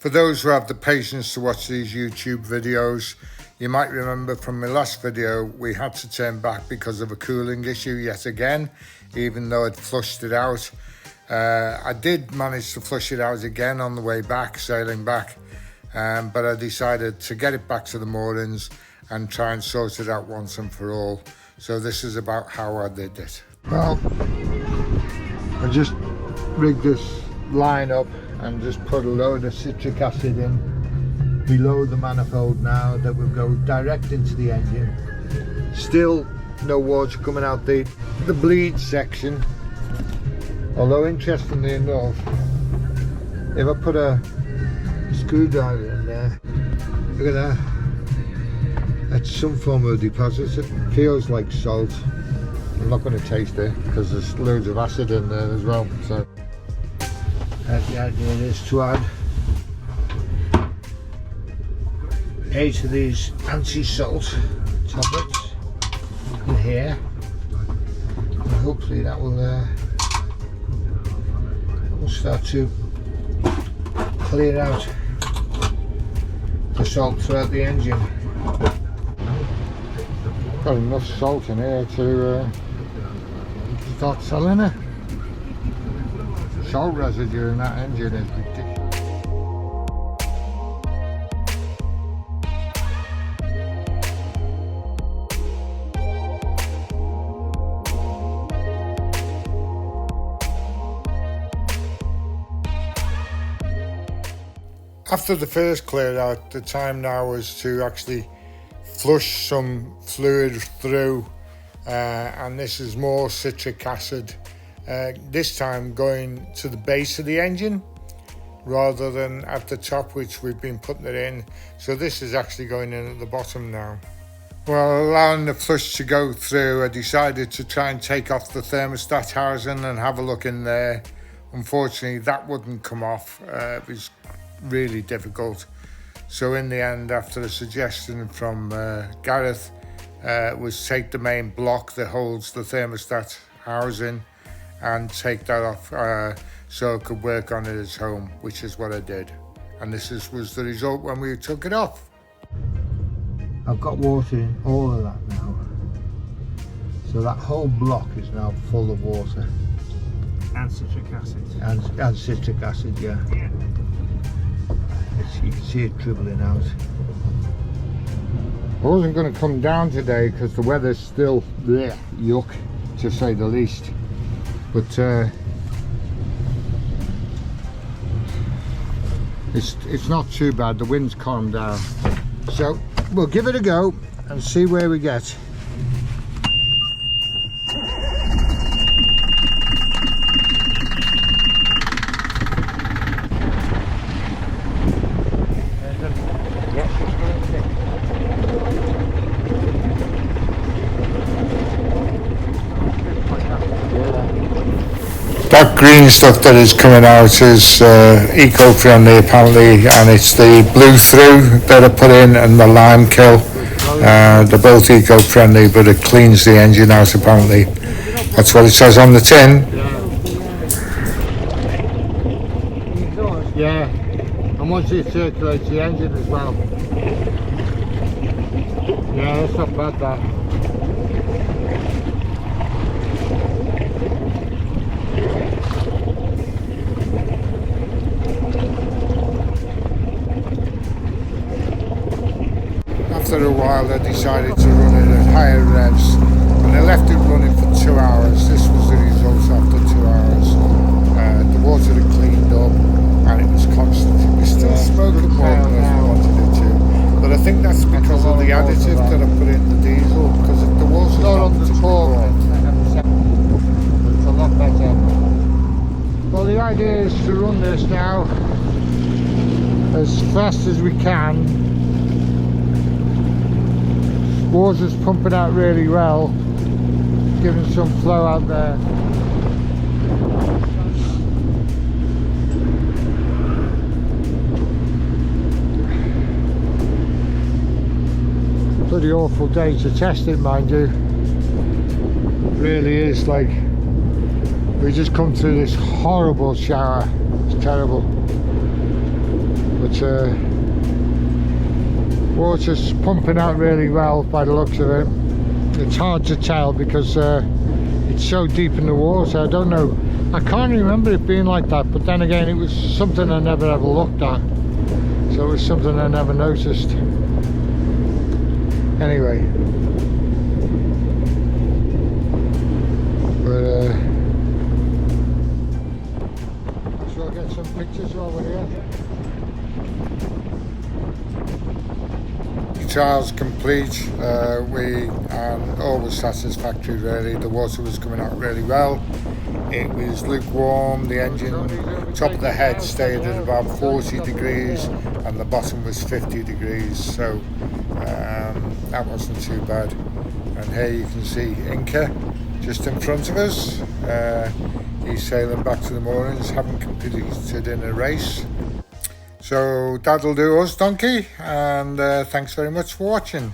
For those who have the patience to watch these YouTube videos, you might remember from my last video we had to turn back because of a cooling issue yet again, even though I'd flushed it out. I did manage to flush it out again on the way back, sailing back, but I decided to get it back to the moorings and try and sort it out once and for all. So this is about how I did it. Well, I just rigged this line up and just put a load of citric acid in below the manifold now that will go direct into the engine. Still no water coming out the bleed section, although interestingly enough, if I put a screwdriver in there, look at that, that's some form of deposit. It feels like salt. I'm not going to taste it because there's loads of acid in there as well. So the idea is to add 8 of these anti-salt tablets in here, and hopefully that will start to clear out the salt throughout the engine. Got enough salt in here to start selling it. Salt residue in that engine is ridiculous. After the first cleared out, the time now is to actually flush some fluid through, and this is more citric acid, this time going to the base of the engine rather than at the top, which we've been putting it in. So this is actually going in at the bottom now. Well, allowing the flush to go through, I decided to try and take off the thermostat housing and have a look in there. Unfortunately, that wouldn't come off. It was really difficult. So in the end, after a suggestion from Gareth, was take the main block that holds the thermostat housing and take that off so I could work on it at home, which is what I did. And this was the result when we took it off. I've got water in all of that now. So that whole block is now full of water. And citric acid. And citric acid, yeah. You can see it dribbling out. I wasn't going to come down today because the weather's still there, yuck, to say the least. But it's not too bad. The wind's calmed down. So we'll give it a go and see where we get. That green stuff that is coming out is eco-friendly apparently, and it's the blue through that I put in and the lime kill. They're both eco-friendly, but it cleans the engine out apparently. That's what it says on the tin. Yeah, and once it circulates the engine as well. Yeah, that's not bad, that. After a while I decided to run it at higher revs, and I left it running for 2 hours. This was the result after 2 hours. The water had cleaned up and it was constant. It was still smoking more than I wanted it to, but I think that's because of the additive that I put in the diesel, because the water's not on the torque. It's a lot better. Well, the idea is to run this now as fast as we can. Water's pumping out really well, giving some flow out there. Bloody awful day to test it, mind you. It really is. Like, we just come through this horrible shower. It's terrible. but water's pumping out really well by the looks of it. It's hard to tell because it's so deep in the water. I don't know, I can't remember it being like that, but then again it was something I never ever looked at, so it was something I never noticed. Anyway, but so I'll get some pictures while we're here. The trial's complete. All was satisfactory really. The water was coming out really well. It was lukewarm. The engine top of the head stayed at about 40 degrees and the bottom was 50 degrees, so that wasn't too bad. And here you can see Inca just in front of us. He's sailing back to the moorings, having competed in a race. So that'll do us, donkey, and thanks very much for watching.